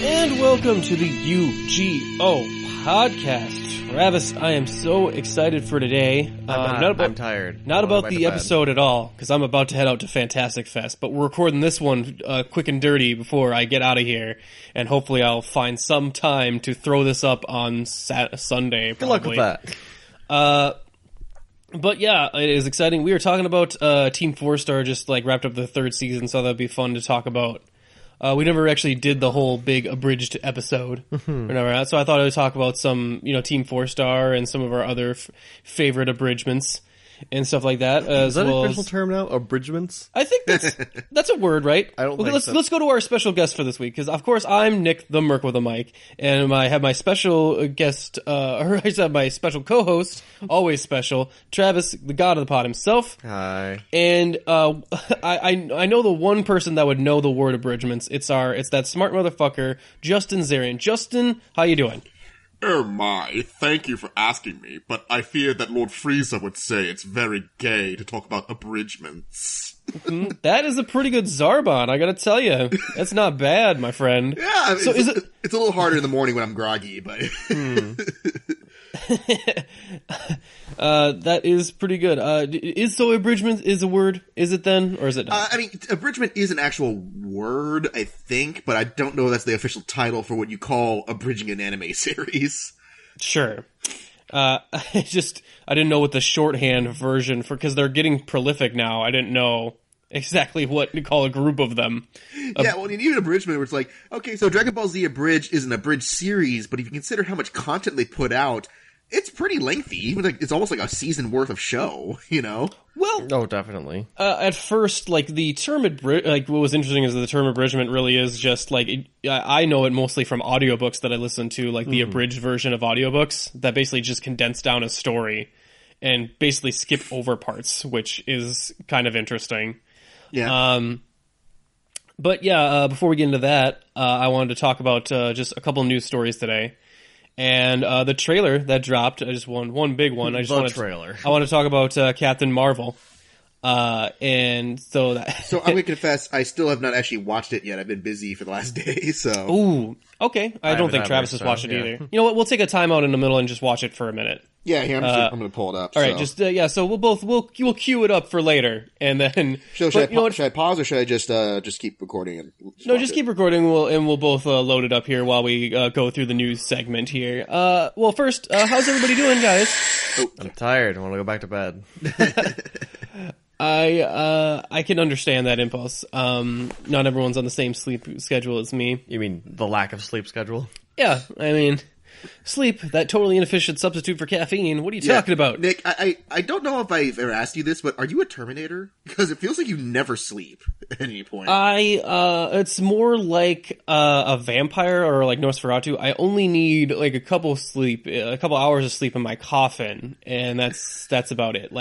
And welcome to the UGO podcast. Travis, I am so excited for today. I'm tired. Not about the episode at all, because I'm about to head out to Fantastic Fest, but we're recording this one quick and dirty before I get out of here, and hopefully I'll find some time to throw this up on Sunday. Probably. Good luck with that. But yeah, it is exciting. We were talking about Team 4-Star just like wrapped up the third season, so that'd be fun to talk about. We never actually did the whole big abridged episode, so I thought I would talk about some, Team 4-Star and some of our other favorite abridgments and stuff like that. Is that an official term now? Abridgments? I think that's a word, right? I don't think so. Let's go to our special guest for this week, because of course I'm Nick the Merc with a mic, and I have my special guest, or I just have my special co-host, always special, Travis, the god of the pod himself. Hi. And I know the one person that would know the word abridgments. It's that smart motherfucker, Justin Zarian. Justin, how you doing? Oh my, thank you for asking me, but I fear that Lord Frieza would say it's very gay to talk about abridgments. That is a pretty good Zarbon, I gotta tell you. That's not bad, my friend. Yeah, I mean, it's a little harder in the morning when I'm groggy, but... That is pretty good. Abridgment is a word? Is it then? Or is it not? Abridgment is an actual word, I think, but I don't know if that's the official title for what you call abridging an anime series. Sure. I didn't know what the shorthand version for, because they're getting prolific now. I didn't know exactly what to call a group of them. Yeah, well, you need an abridgment where it's like, okay, so Dragon Ball Z Abridged is an abridged series, but if you consider how much content they put out, it's pretty lengthy. Even it's almost like a season worth of show, Well, oh, definitely. At first, the term what was interesting is that the term abridgment really is just I know it mostly from audiobooks that I listen to, the abridged version of audiobooks that basically just condense down a story and basically skip over parts, which is kind of interesting. Yeah. But yeah, before we get into that, I wanted to talk about just a couple news stories today. And the trailer that dropped, I just one big one. I want to talk about Captain Marvel. And so that... So I'm going to confess, I still have not actually watched it yet. I've been busy for the last day, so... Ooh, okay. I don't think Travis has watched it either. You know what? We'll take a timeout in the middle and just watch it for a minute. Yeah, here, I'm going to pull it up. All right, so we'll queue it up for later, and then... Should I pause, or should I just keep recording? Just keep recording, and we'll both load it up here while we go through the news segment here. Well, first, how's everybody doing, guys? Oh, I'm tired. I want to go back to bed. I can understand that impulse. Not everyone's on the same sleep schedule as me. You mean the lack of sleep schedule? Yeah, I mean... Sleep, that totally inefficient substitute for caffeine. What are you talking about? Nick, I don't know if I've ever asked you this, but are you a Terminator? Because it feels like you never sleep at any point. It's more like a vampire or like Nosferatu. I only need a couple hours of sleep in my coffin, and that's about it.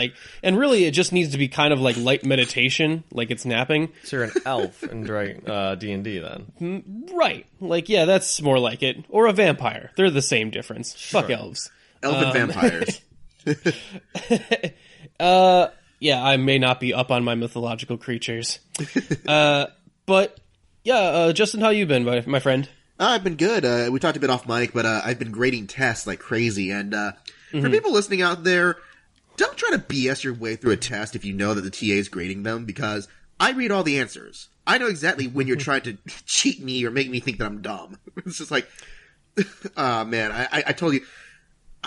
And really, it just needs to be kind of like light meditation, like it's napping. So you're an elf in D&D then? Right. Yeah, that's more like it. Or a vampire. They're the same difference. Sure. Fuck elves. Elven vampires. Yeah, I may not be up on my mythological creatures. But, yeah, Justin, how you been, my friend? I've been good. We talked a bit off mic, but I've been grading tests like crazy. And for people listening out there, don't try to BS your way through a test if you know that the TA is grading them, because I read all the answers. I know exactly when you're trying to cheat me or make me think that I'm dumb. It's just like... man, I told you,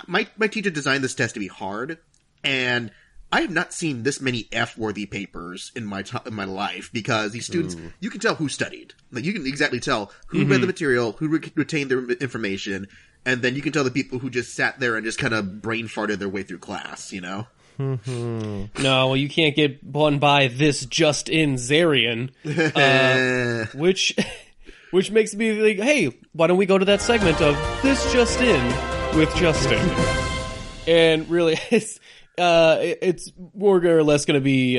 my teacher designed this test to be hard, and I have not seen this many F-worthy papers in my life, because these students, you can tell who studied. You can exactly tell who read the material, who retained their information, and then you can tell the people who just sat there and just kind of brain farted their way through class, No, well, you can't get one by this Justin Zarian, which makes me think, hey, why don't we go to that segment of This Just In with Justin? And really, it's more or less going to be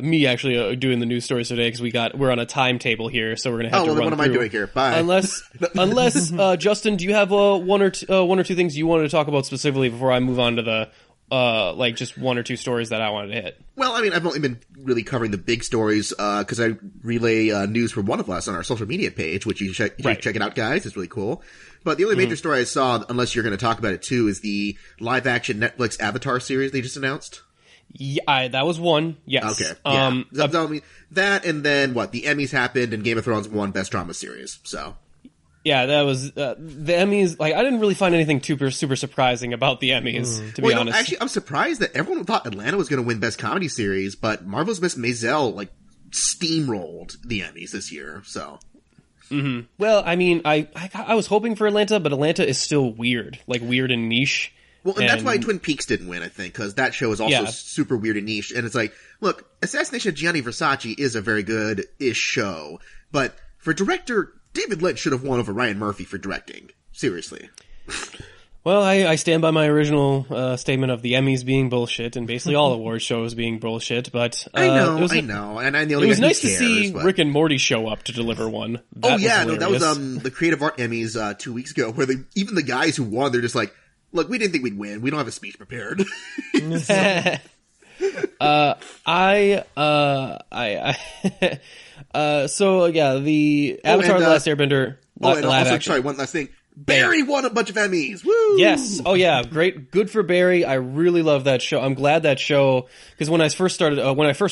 me actually doing the news stories today, because we're on a timetable here, so we're going to have to run through. What am I doing here? Bye. Unless Justin, do you have one or two things you wanted to talk about specifically before I move on to the like just one or two stories that I wanted to hit. Well, I mean, I've only been really covering the big stories because I relay news from one of us on our social media page, which you should check it out, guys. It's really cool. But the only major story I saw, unless you're going to talk about it too, is the live-action Netflix Avatar series they just announced. Yeah, that was one. Yes. Okay. Yeah. I mean, that, and then what? The Emmys happened, and Game of Thrones won Best Drama Series. So. Yeah, that was the Emmys. Like, I didn't really find anything super surprising about the Emmys, to be honest. Actually, I'm surprised that everyone thought Atlanta was going to win Best Comedy Series, but Marvel's Miss Maisel like steamrolled the Emmys this year. So. Mm-hmm. Well, I mean, I was hoping for Atlanta, but Atlanta is still weird, like weird and niche. Well, and that's why Twin Peaks didn't win, I think, because that show is also super weird and niche. And it's like, look, Assassination of Gianni Versace is a very good-ish show, but for director, David Lynch should have won over Ryan Murphy for directing. Seriously. Well, I stand by my original statement of the Emmys being bullshit and basically all award shows being bullshit, but I know, and I'm the only it was guy who nice cares, to see but... Rick and Morty show up to deliver one. That was the Creative Art Emmys 2 weeks ago, where even the guys who won, they're just like, look, we didn't think we'd win. We don't have a speech prepared. So yeah, the Avatar: The Last Airbender. Sorry, one last thing. Barry won a bunch of Emmys. Woo! Yes. Oh yeah, great. Good for Barry. I really love that show. I'm glad that show, because when I first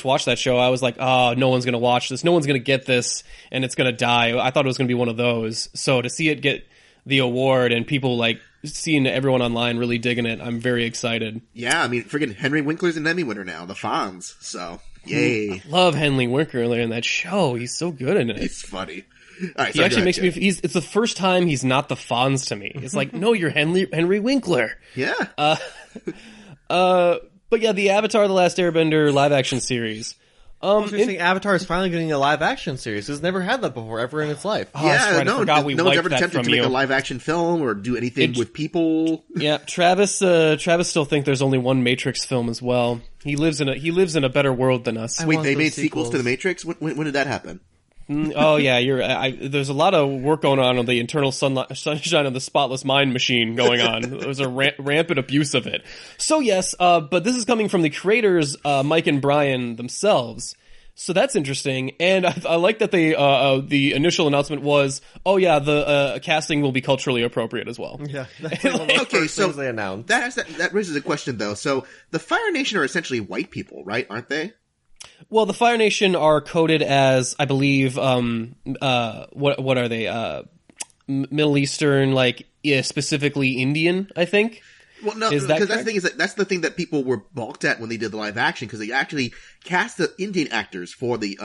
watched that show, I was like, oh, no one's gonna watch this. No one's gonna get this, and it's gonna die. I thought it was gonna be one of those. So to see it get the award and people like seeing everyone online really digging it, I'm very excited. Yeah, I mean, friggin' Henry Winkler's an Emmy winner now, the Fonz. So, yay. I love Henry Winkler in that show. He's so good in it. It's funny. All right, he actually makes me. It's the first time he's not the Fonz to me. It's like, no, you're Henry Winkler. Yeah. But yeah, the Avatar: The Last Airbender live action series. Interesting. Avatar is finally getting a live action series. It's never had that before ever in its life. Oh, yeah, right. no one's ever attempted to make a live action film or do anything with people. Yeah, Travis still think there's only one Matrix film as well. He lives in a better world than us. Wait, they made sequels to the Matrix? When did that happen? Oh yeah, there's a lot of work going on the internal sunshine of the spotless mind machine going on. There's a rampant abuse of it. So yes, but this is coming from the creators, Mike and Brian themselves. So that's interesting, and I like that the initial announcement was, oh yeah, the casting will be culturally appropriate as well. Yeah. Okay, so they announced. That raises a question though. So the Fire Nation are essentially white people, right? Aren't they? Well, the Fire Nation are coded as, I believe, what are they? Middle Eastern, like specifically Indian, I think. Well, no, because that's the thing that's the thing that people were balked at when they did the live action, because they actually cast the Indian actors for the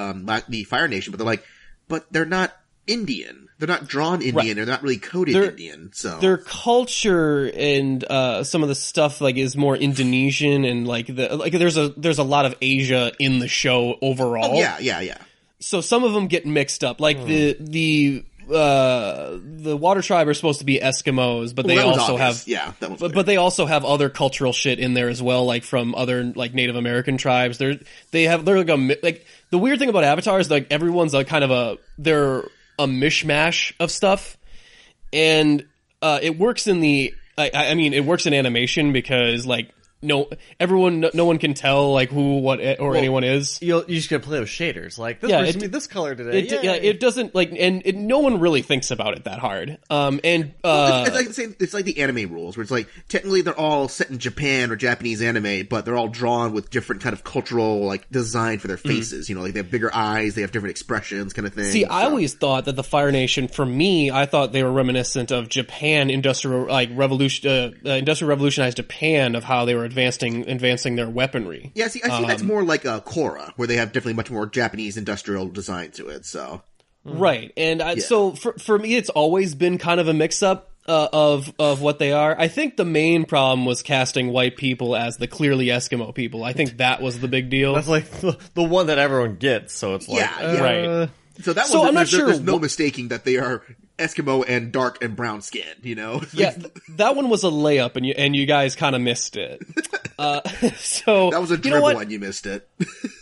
Fire Nation, but they're like, but they're not Indian. They're not drawn Indian. Right. They're not really coded Indian. So their culture and some of the stuff like is more Indonesian, and there's a lot of Asia in the show overall. Oh, yeah. So some of them get mixed up. Like the Water Tribe are supposed to be Eskimos, but they also have but they also have other cultural shit in there as well, like from other like Native American tribes. They're like the weird thing about Avatar is like everyone's they're a mishmash of stuff, and it works in it works in animation because like no one can tell like who, what, or anyone is. You just gotta play with shaders. Like this person made this color today. It doesn't like, and no one really thinks about it that hard. It's like the anime rules, where it's like technically they're all set in Japan or Japanese anime, but they're all drawn with different kind of cultural like design for their faces. You know, like they have bigger eyes, they have different expressions, kind of thing. See, I always thought that the Fire Nation, for me, I thought they were reminiscent of Japan industrial revolutionized Japan, of how they were advancing their weaponry. Yeah, see, I see that's more like Korra, where they have definitely much more Japanese industrial design to it, so. Right, and so for me, it's always been kind of a mix-up of what they are. I think the main problem was casting white people as the clearly Eskimo people. I think that was the big deal. That's like the one that everyone gets, so it's like... Right. So that was, I'm not sure. There's no mistaking that they are Eskimo and dark and brown skinned, you know? Yeah, that one was a layup, and you guys kind of missed it. So that was a dribble and you missed it.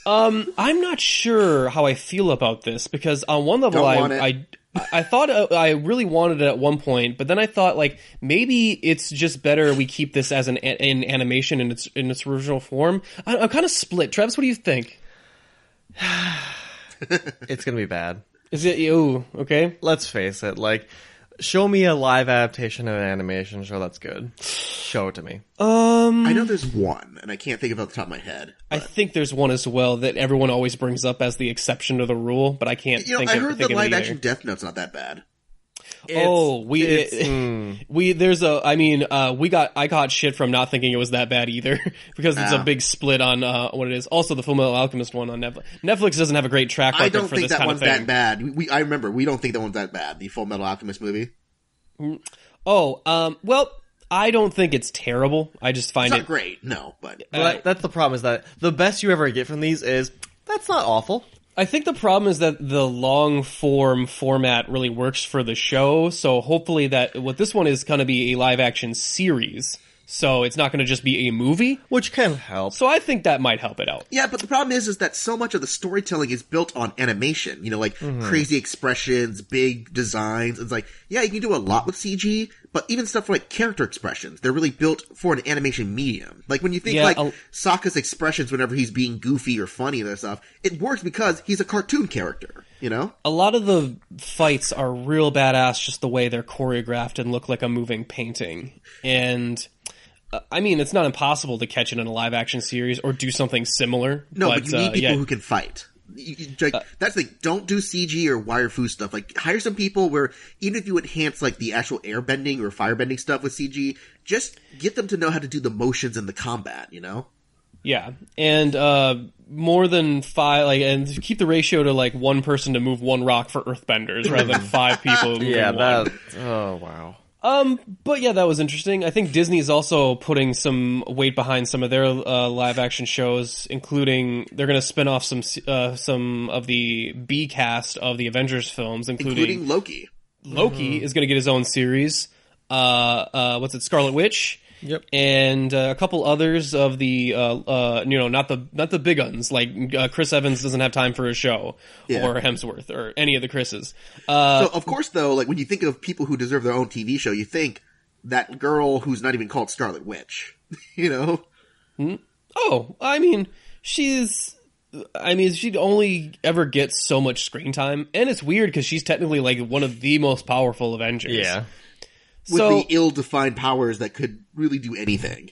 I'm not sure how I feel about this, because on one level I I thought I really wanted it at one point, but then I thought like maybe it's just better we keep this as an animation in its original form. I'm kind of split. Travis, what do you think? It's gonna be bad. Is it? Ooh, okay. Let's face it. Like, show me a live adaptation of an animation show that's good. Show it to me. I know there's one, and I can't think of it off the top of my head. I think there's one as well that everyone always brings up as the exception to the rule, but I can't. I heard the live action Death Note's not that bad. I got shit from not thinking it was that bad either because it's a big split on what it is. Also, the Fullmetal Alchemist one on Netflix. Netflix doesn't have a great track record for this kind of thing. I don't think that one's that bad. I remember we don't think that one's that bad. The Fullmetal Alchemist movie. Well, I don't think it's terrible. I just find it's not great. No, but that's the problem. Is that the best you ever get from these is that's not awful. I think the problem is that the long form format really works for the show, so hopefully that what this one is going to be a live action series, so it's not going to just be a movie, which can help. So I think that might help it out. Yeah, but the problem is that so much of the storytelling is built on animation, crazy expressions, big designs. It's like, yeah, you can do a lot with CG, but even stuff like character expressions, they're really built for an animation medium. Like when you think Sokka's expressions whenever he's being goofy or funny and that stuff, it works because he's a cartoon character, A lot of the fights are real badass just the way they're choreographed and look like a moving painting. And it's not impossible to catch it in a live action series or do something similar. No, but you need people who can fight. That's the thing. Don't do CG or wire fu stuff. Like, hire some people where even if you enhance like the actual airbending or firebending stuff with CG, just get them to know how to do the motions and the combat. Yeah, and more than 5, and keep the ratio to like one person to move one rock for earthbenders rather than 5 people. Oh wow. But yeah, that was interesting. I think Disney's also putting some weight behind some of their live action shows, including they're going to spin off some of the B cast of the Avengers films, including Loki. Loki is going to get his own series. Scarlet Witch. Yep. And a couple others of the not the big uns, like Chris Evans doesn't have time for a show, or Hemsworth, or any of the Chris's. So of course though, like when you think of people who deserve their own TV show, you think that girl who's not even called Scarlet Witch, she'd only ever get so much screen time, and it's weird because she's technically like one of the most powerful Avengers. Yeah. With the ill-defined powers that could really do anything.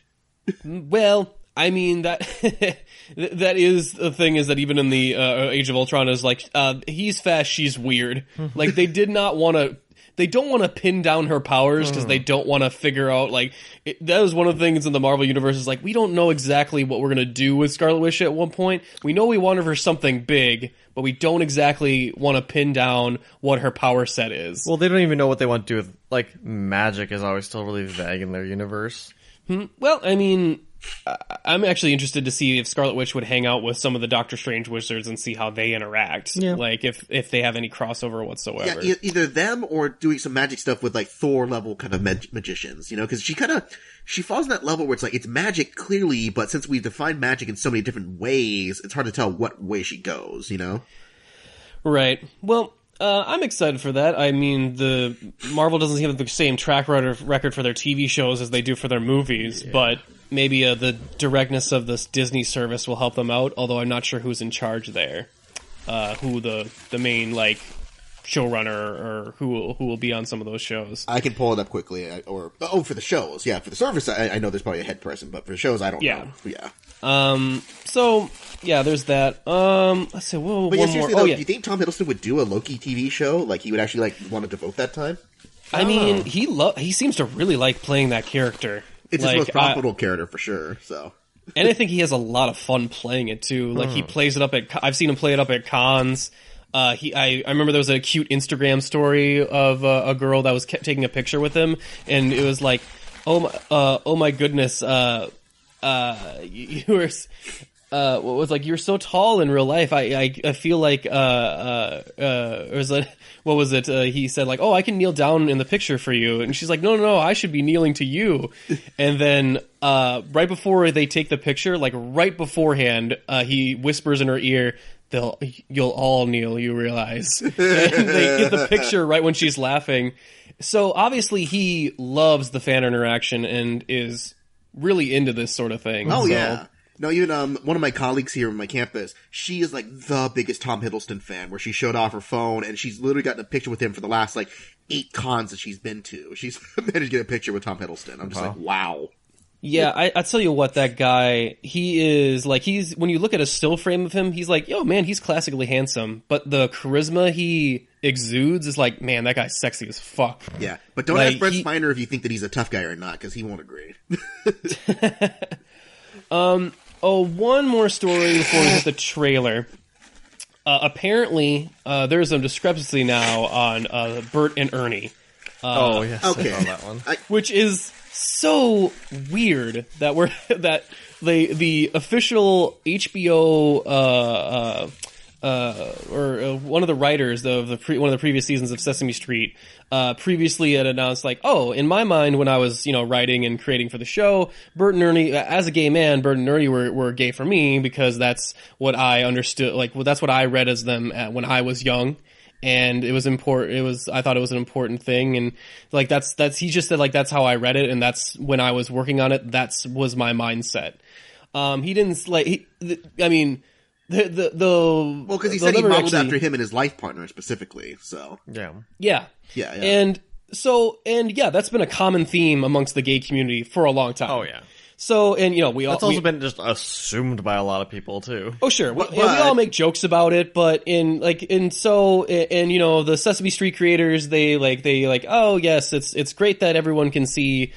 Well, that that is the thing, is that even in the Age of Ultron is like, he's fast, she's weird. Like, they don't want to pin down her powers because they don't want to figure out, that was one of the things in the Marvel Universe is like, we don't know exactly what we're going to do with Scarlet Witch at one point. We know we want her for something big, but we don't exactly want to pin down what her power set is. Well, they don't even know what they want to do with, magic is always still really vague in their universe. Well, I'm actually interested to see if Scarlet Witch would hang out with some of the Doctor Strange wizards and see how they interact. Yeah. Like, if they have any crossover whatsoever. Yeah, either them or doing some magic stuff with, Thor level kind of magicians, because she falls in that level where it's like, it's magic clearly, but since we've defined magic in so many different ways, it's hard to tell what way she goes, Right. Well, I'm excited for that. The Marvel doesn't have the same track record for their TV shows as they do for their movies, but maybe the directness of this Disney service will help them out, although I'm not sure who's in charge there. Who the main, showrunner, or who will be on some of those shows. I can pull it up quickly, for the shows. Yeah, for the service, I know there's probably a head person, but for the shows, I don't know. Yeah. So, yeah, there's that. Let's see, one more. Though, do you think Tom Hiddleston would do a Loki TV show? Like, he would actually, want to devote that time? He seems to really like playing that character. It's his most profitable character, for sure, so... And I think he has a lot of fun playing it, too. He plays it up I've seen him play it up at cons. I remember there was a cute Instagram story of a girl that was taking a picture with him, and it was like, oh my goodness, you were... you're so tall in real life. I feel like, what was it? He said I can kneel down in the picture for you. And she's like, no, I should be kneeling to you. And then, right before they take the picture, right beforehand, he whispers in her ear, you'll all kneel, you realize. And they get the picture right when she's laughing. So obviously he loves the fan interaction and is really into this sort of thing. Oh, so. yeah. No, even one of my colleagues here on my campus, she is like the biggest Tom Hiddleston fan, where she showed off her phone and she's literally gotten a picture with him for the last like 8 cons that she's been to. She's managed to get a picture with Tom Hiddleston. I'm just like, wow. Yeah, I tell you what, that guy, he is like, when you look at a still frame of him, he's like, yo, man, he's classically handsome. But the charisma he exudes is like, man, that guy's sexy as fuck. Yeah, but don't ask Brent Spiner if you think that he's a tough guy or not, because he won't agree. One more story before we hit the trailer. Apparently, there's some discrepancy now on Bert and Ernie. Yes, okay. I saw that one. Which is so weird that the official HBO or one of the writers of one of the previous seasons of Sesame Street previously had announced, like, oh, in my mind when I was writing and creating for the show, Bert and Ernie, as a gay man, Bert and Ernie were gay for me because that's what I understood, that's what I read as them when I was young. And it was important. I thought it was an important thing, and like he just said, like, that's how I read it, and that's when I was working on it. Was my mindset. He didn't like. Because he said he modeled after him and his life partner specifically. So yeah. And that's been a common theme amongst the gay community for a long time. Oh yeah. So, and that's also been just assumed by a lot of people too. Oh sure, we all make jokes about it, but the Sesame Street creators, they oh yes, it's great that everyone can see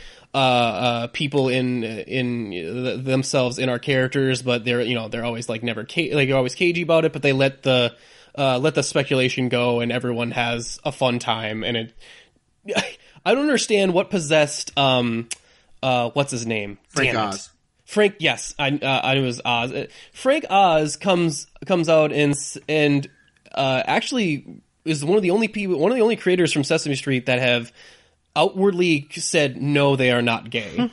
people in themselves in our characters, but they're always like they're always cagey about it, but they let the speculation go, and everyone has a fun time. And I don't understand what possessed what's his name? Frank Oz. Frank, yes, I knew it was Oz. Frank Oz comes out and actually is one of the only creators from Sesame Street that have outwardly said no, they are not gay.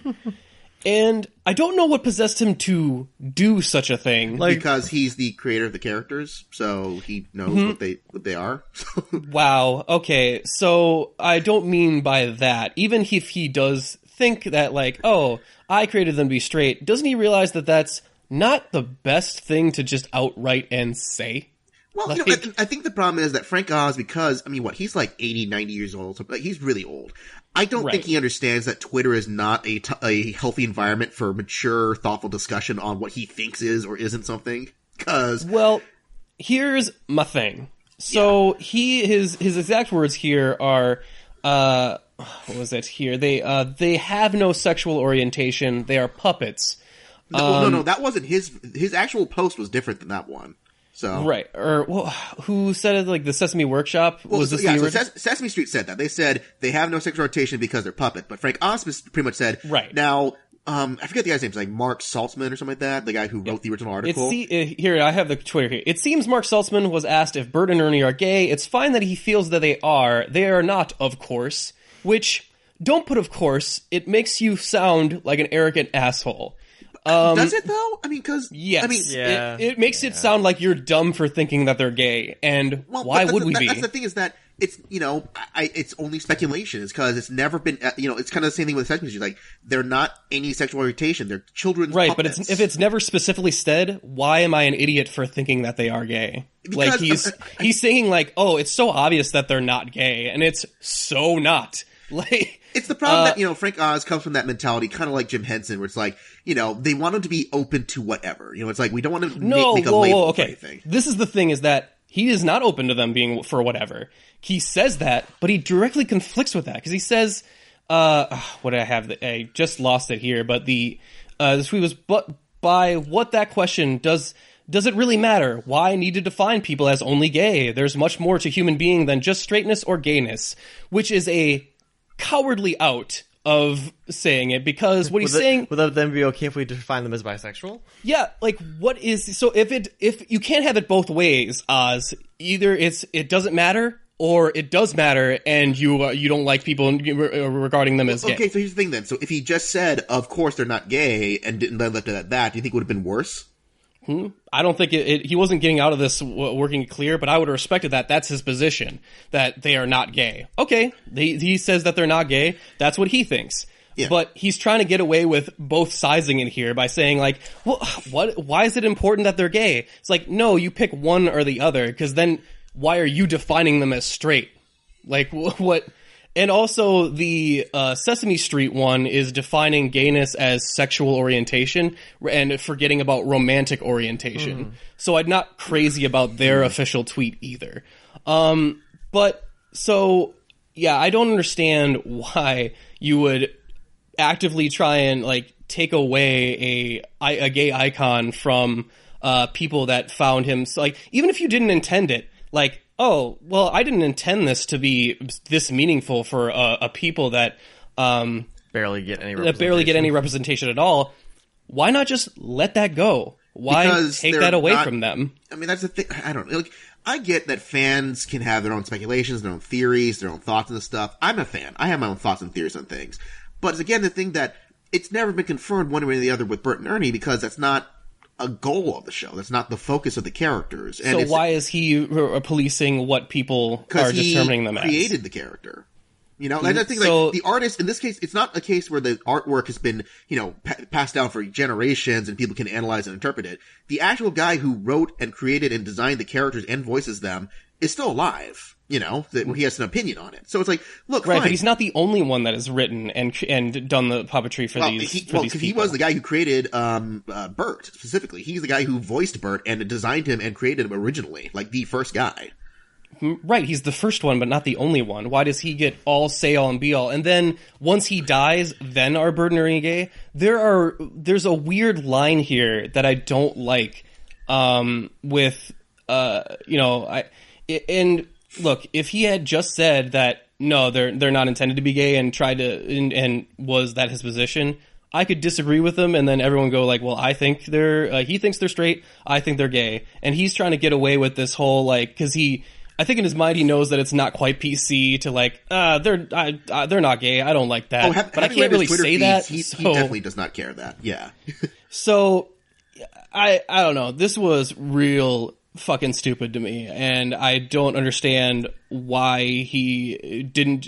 And I don't know what possessed him to do such a thing. Because he's the creator of the characters, so he knows what they are. Wow. Okay. So I don't mean by that. Even if he does think that, like, oh, I created them to be straight, doesn't he realize that that's not the best thing to just outright and say? Well, I think the problem is that Frank Oz, because, he's like 80, 90 years old, so he's really old. I don't think he understands that Twitter is not a healthy environment for mature, thoughtful discussion on what he thinks is or isn't something. Well, here's my thing. So his exact words here are, what was it here? They have no sexual orientation. They are puppets. No, that wasn't his actual post was different than that one. So right, or who said it? Like the Sesame Workshop was this? Yeah, so Sesame Street said that. They said they have no sexual orientation because they're puppet. But Frank Oz pretty much said, right now, I forget the guy's name. It's like Mark Saltzman or something like that. The guy who wrote the original article. Here, I have the Twitter here. It seems Mark Saltzman was asked if Bert and Ernie are gay. It's fine that he feels that they are. They are not, of course. Which, don't put of course. It makes you sound like an arrogant asshole. Does it though? Because yes, it makes it sound like you're dumb for thinking that they're gay, and why would we be? That's the thing, is that it's it's only speculation. It's because it's never been it's kind of the same thing with Sesame Street. Like, they're not any sexual orientation; they're children's puppets. But if it's never specifically said, why am I an idiot for thinking that they are gay? Because, like he's saying like, oh, it's so obvious that they're not gay, and it's so not. Like, it's the problem that, Frank Oz comes from that mentality, kind of like Jim Henson, where it's like, they want him to be open to whatever. It's like, we don't want him to make a label for anything. This is the thing, is that he is not open to them being for whatever. He says that, but he directly conflicts with that, because he says, what did I have? I just lost it here, but the tweet was, but by what that question does it really matter? Why need to define people as only gay? There's much more to human being than just straightness or gayness, which is a cowardly out of saying it, because what he's saying, would that then be okay if we define them as bisexual? Yeah, like, what is, so if you can't have it both ways, Oz, either it doesn't matter, or it does matter, and you don't like people regarding them as gay. Okay, so here's the thing then. So if he just said, of course they're not gay, and didn't let it at that, do you think it would have been worse? I don't think he wasn't getting out of this working it clear, but I would have respected that. That's his position, that they are not gay. Okay, he says that they're not gay. That's what he thinks. Yeah. But he's trying to get away with both sizing in here by saying like, well, why is it important that they're gay? It's like, no, you pick one or the other, because then why are you defining them as straight? Like, what? And also the Sesame Street one is defining gayness as sexual orientation and forgetting about romantic orientation. So I'm not crazy about their official tweet either. But so, yeah, I don't understand why you would actively try and like take away a gay icon from people that found him. So, like, even if you didn't intend it, like, oh, well, I didn't intend this to be this meaningful for a people that barely get any representation at all. Why not just let that go? Why take that away from them? I mean, that's the thing. I don't know. Like, I get that fans can have their own speculations, their own theories, their own thoughts on this stuff. I'm a fan. I have my own thoughts and theories on things. But it's, again, the thing that it's never been confirmed one way or the other with Bert and Ernie, because that's not a goal of the show. That's not the focus of the characters. And so why is he policing what people are determining them as? Because he created the character. You know, like, I think like the artist, in this case, it's not a case where the artwork has been, you know, passed down for generations and people can analyze and interpret it. The actual guy who wrote and created and designed the characters and voices them is still alive. You know, that he has an opinion on it. So it's like, look, right, fine. But he's not the only one that has written and done the puppetry for these people. Because he was the guy who created Bert, specifically. He's the guy who voiced Bert and designed him and created him originally, like the first guy. Right, he's the first one, but not the only one. Why does he get all say all and be all? And then once he dies, then are Bert and Ernie gay? There's a weird line here that I don't like. With you know, look, if he had just said that no, they're not intended to be gay and tried to and was that his position, I could disagree with him, and then everyone go like, well, I think he thinks they're straight, I think they're gay, and he's trying to get away with this whole like, because I think in his mind he knows that it's not quite PC to like, they're not gay, I don't like that, but I can't really say that. He definitely does not care that. Yeah. So I don't know. This was real fucking stupid to me, and I don't understand why he didn't.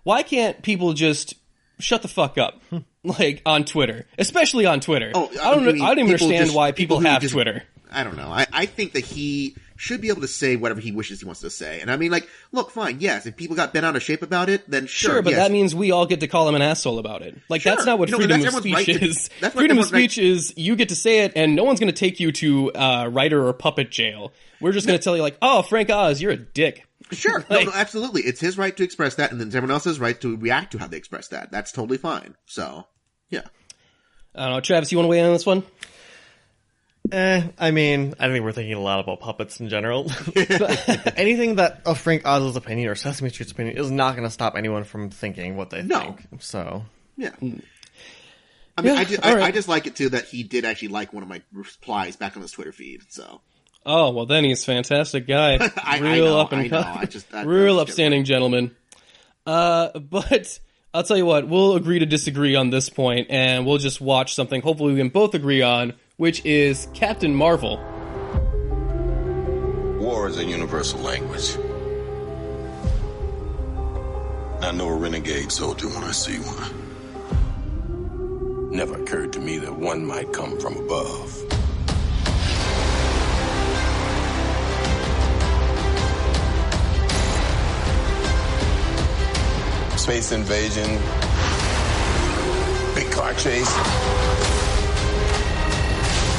Why can't people just shut the fuck up, like on Twitter, especially on Twitter? I don't even understand why people have Twitter. I don't know. I think that he should be able to say whatever he wishes he wants to say. And I mean, like, look, fine, yes, if people got bent out of shape about it, then sure, but yes. that means we all get to call him an asshole about it. Like, sure. That's not what freedom of speech is. Freedom of speech is you get to say it, and no one's going to take you to writer or puppet jail. We're just going to tell you, like, oh, Frank Oz, you're a dick. Sure. Like, no, absolutely. It's his right to express that, and then everyone else's right to react to how they express that. That's totally fine. So, yeah. I don't know. Travis, you want to weigh in on this one? I mean, I think we're thinking a lot about puppets in general. Anything that of Frank Oz's opinion or Sesame Street's opinion is not going to stop anyone from thinking what they think. So, yeah. I mean, I just like it too that he did actually like one of my replies back on his Twitter feed. So, oh well, then he's a fantastic guy, real upstanding gentleman. But I'll tell you what, we'll agree to disagree on this point, and we'll just watch something. Hopefully, we can both agree on, which is Captain Marvel. War is a universal language. I know a renegade soldier when I see one. Never occurred to me that one might come from above. Space invasion, big car chase.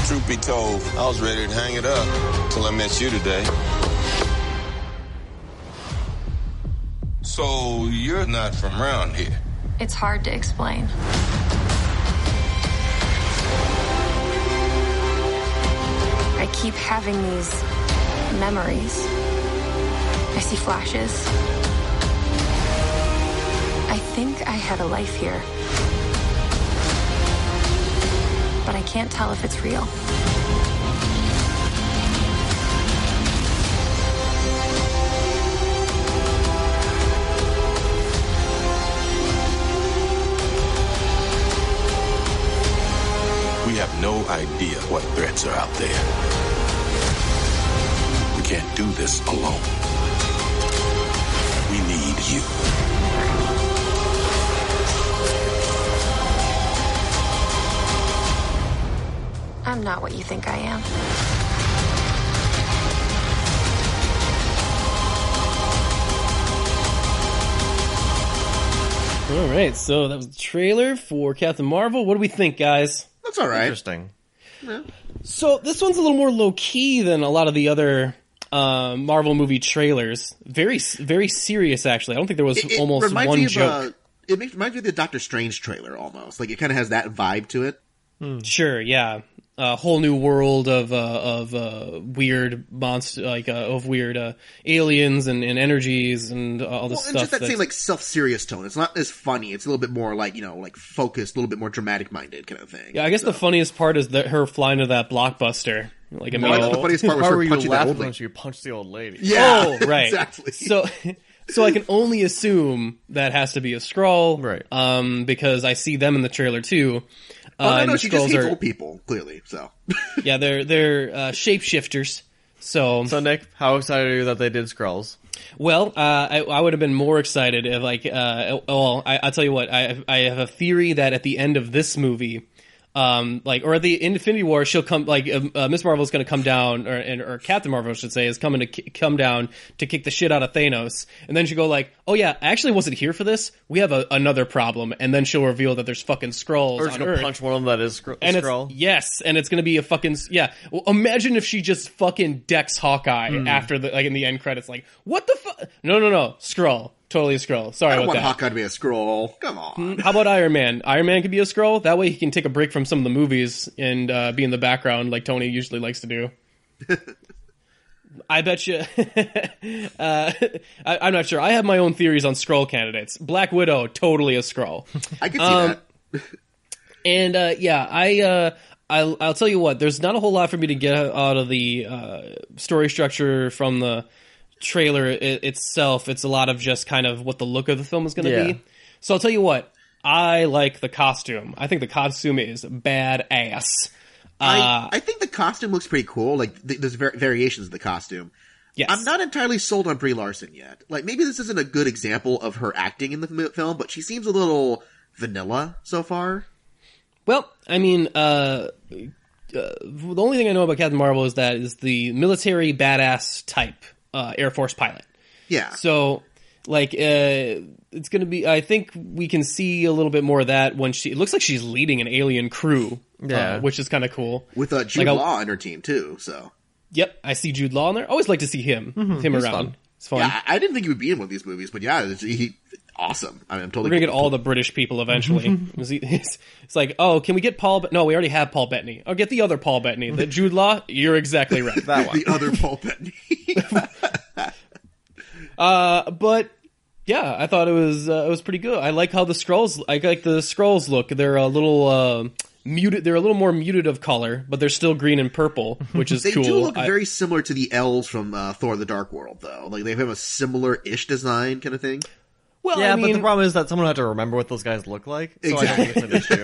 Truth be told, I was ready to hang it up till I met you today. So you're not from around here? It's hard to explain. I keep having these memories. I see flashes. I think I had a life here. But I can't tell if it's real. We have no idea idea what threats are out there. We can't do this alone. We need you. I'm not what you think I am. All right, so that was the trailer for Captain Marvel. What do we think, guys? That's all right. Interesting. Yeah. So this one's a little more low-key than a lot of the other Marvel movie trailers. Very, very serious, actually. I don't think there was almost reminds one me of, joke. Reminds me of the Doctor Strange trailer, almost. Like, it kind of has that vibe to it. Sure, yeah. A whole new world of weird monster, of weird aliens and energies and all this stuff. And just that same like self-serious tone. It's not as funny. It's a little bit more like like focused, a little bit more dramatic-minded kind of thing. Yeah, I guess the funniest part is her flying to that blockbuster. Like, I mean, the funniest part was her punching that old lady. When she punched the old lady. Yeah, oh, right, exactly. So I can only assume that has to be a Skrull, right? Because I see them in the trailer too. No, she just hates old people, clearly. So yeah, they're shapeshifters. So Nick, how excited are you that they did Skrulls? Well, I would have been more excited if I'll tell you what, I have a theory that at the end of this movie, or at the Infinity War, she'll come, Miss Marvel's going to come down, or Captain Marvel, I should say, is coming to come down to kick the shit out of Thanos, and then she'll go like, oh yeah, I actually wasn't here for this, we have another problem, and then she'll reveal that there's fucking Skrulls or on she'll Earth. punch one of them that is Skrull. Yes, and it's going to be a fucking, yeah. Well, imagine if she just fucking decks Hawkeye after in the end credits, like, what the fuck? No, Skrull. Totally a Skrull. Sorry I don't about want that. Hawkeye to be a Skrull. Come on. How about Iron Man? Iron Man could be a Skrull. That way he can take a break from some of the movies and be in the background like Tony usually likes to do. I bet you. I'm not sure. I have my own theories on Skrull candidates. Black Widow, totally a Skrull. I can see that. And I'll tell you what. There's not a whole lot for me to get out of the story structure from the trailer itself. It's a lot of just kind of what the look of the film is going to be. So I'll tell you what, I like the costume. I think the costume is badass. I think the costume looks pretty cool. Like there's variations of the costume. Yes. I'm not entirely sold on Brie Larson yet. Like maybe this isn't a good example of her acting in the film, but she seems a little vanilla so far. Well, I mean, the only thing I know about Captain Marvel is the military badass type Air Force pilot. Yeah. So, it's going to be, I think we can see a little bit more of that when it looks like she's leading an alien crew, which is kind of cool. With Jude Law on her team, too, so. Yep, I see Jude Law in there. Always like to see him around. Fun. It's fun. Yeah, I didn't think he would be in one of these movies, but yeah, he's awesome. I mean, I'm totally. We're gonna get all the British people eventually. It's like, oh, can we get Paul? No, we already have Paul Bettany. I'll get the other Paul Bettany. The Jude Law. You're exactly right. That one. The other Paul Bettany. But yeah, I thought it was pretty good. I like how the Skrulls look. They're a little muted. They're a little more muted of color, but they're still green and purple, which is cool. They do look very similar to the elves from Thor: The Dark World, though. Like they have a similar-ish design kind of thing. Well, yeah, I mean, but the problem is that someone had to remember what those guys look like. So exactly. I don't think it's an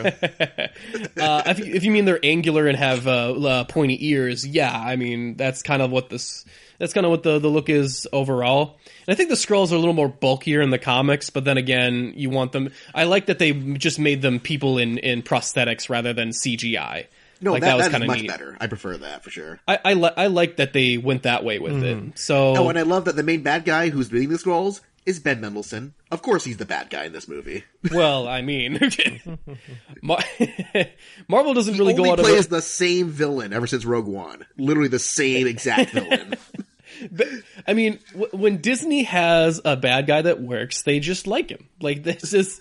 issue. If you mean they're angular and have pointy ears, yeah, I mean that's kind of what the look is overall. And I think the Skrulls are a little more bulkier in the comics, but then again, you want them. I like that they just made them people in prosthetics rather than CGI. No, that was kind of much neat. better. I prefer that for sure. I like that they went that way with it. So, oh, and I love that the main bad guy who's leading the Skrulls is Ben Mendelsohn. Of course, he's the bad guy in this movie. Well, I mean, Marvel doesn't really go out of. He plays the same villain ever since Rogue One. Literally the same exact villain. I mean, when Disney has a bad guy that works, they just like him. Like this is,